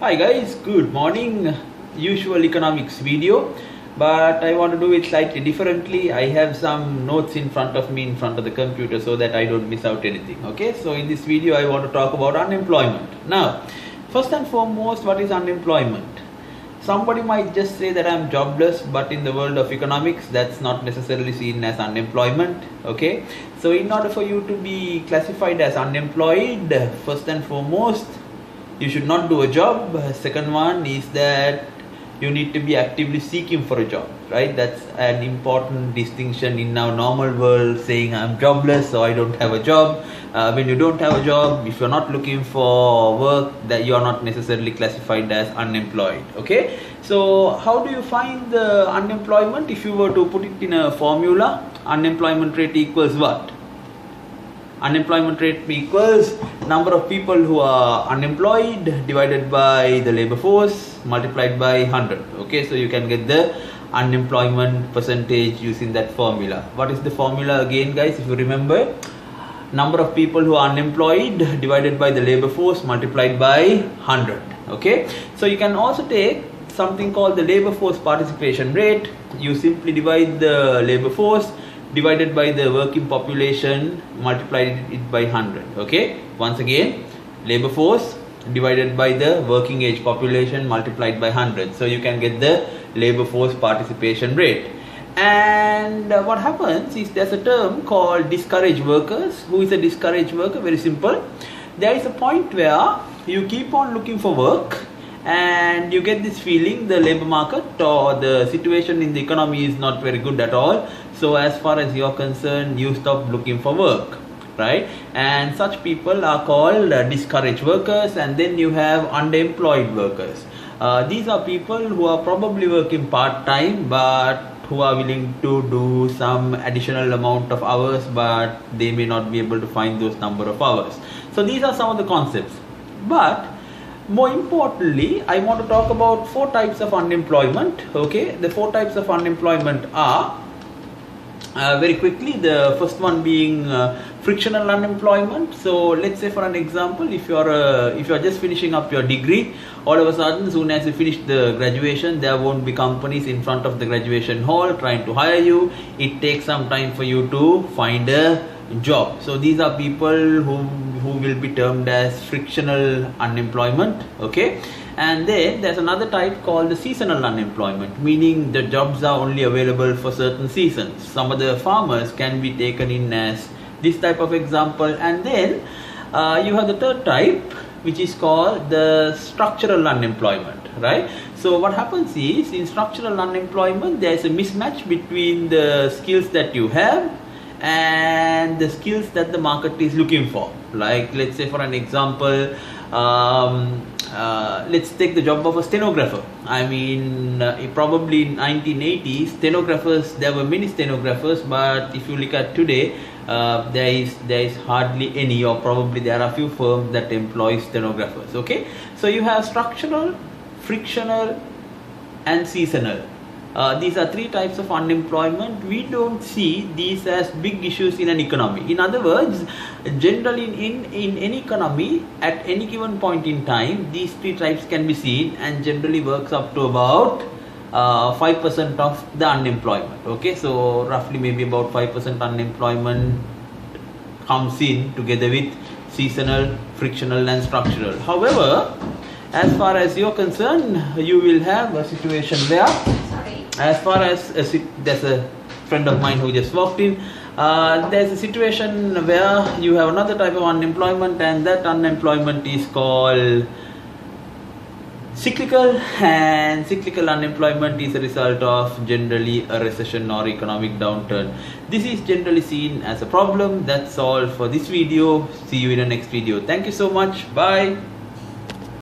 Hi guys, good morning. Usual economics video, but I want to do it slightly differently. I have some notes in front of me in front of the computer so that I don't miss out anything. Okay, so in this video I want to talk about unemployment. Now, first and foremost, what is unemployment? Somebody might just say that I'm jobless, but in the world of economics that's not necessarily seen as unemployment. Okay, so in order for you to be classified as unemployed, first and foremost, you should not do a job. Second one is that you need to be actively seeking for a job, right? That's an important distinction in our normal world, saying I'm jobless so I don't have a job. When you don't have a job, if you're not looking for work, that you are not necessarily classified as unemployed. Okay, so how do you find the unemployment? If you were to put it in a formula, unemployment rate equals what? Unemployment rate equals number of people who are unemployed divided by the labor force multiplied by 100. Okay, so you can get the unemployment percentage using that formula. What is the formula again, guys? If you remember, number of people who are unemployed divided by the labor force multiplied by 100. Okay, so you can also take something called the labor force participation rate. You simply divide the labor force divided by the working population multiplied it by 100. Okay, once again, labor force divided by the working age population multiplied by 100. So you can get the labor force participation rate. And what happens is there's a term called discouraged workers. Who is a discouraged worker? Very simple. There is a point where you keep on looking for work and you get this feeling the labor market or the situation in the economy is not very good at all. So as far as you're concerned, you stop looking for work, right? And such people are called discouraged workers. And then you have underemployed workers. These are people who are probably working part-time but who are willing to do some additional amount of hours, but they may not be able to find those number of hours. So these are some of the concepts. But more importantly, I want to talk about four types of unemployment. Okay, the four types of unemployment are very quickly, the first one being frictional unemployment. So let's say, for an example, if you're just finishing up your degree, all of a sudden, as soon as you finish the graduation, there won't be companies in front of the graduation hall trying to hire you. It takes some time for you to find a job. So these are people who will be termed as frictional unemployment. Okay, and then there's another type called the seasonal unemployment, meaning the jobs are only available for certain seasons. Some of the farmers can be taken in as this type of example. And then you have the third type, which is called the structural unemployment, right? So what happens is, in structural unemployment, there is a mismatch between the skills that you have and the skills that the market is looking for. Like, let's say, for an example, let's take the job of a stenographer. I mean, probably in 1980s, stenographers, there were many stenographers, but if you look at today, there is hardly any, or probably there are few firms that employ stenographers. Okay, so you have structural, frictional, and seasonal. These are three types of unemployment. We don't see these as big issues in an economy. In other words, generally in any economy, at any given point in time, these three types can be seen, and generally works up to about 5% of the unemployment. Okay, so roughly maybe about 5% unemployment comes in together with seasonal, frictional, and structural. However, as far as you're concerned, you will have a situation where, as far as there's a friend of mine who just walked in, there's a situation where you have another type of unemployment, and that unemployment is called cyclical. And cyclical unemployment is a result of generally a recession or economic downturn. This is generally seen as a problem. That's all for this video. See you in the next video. Thank you so much. Bye.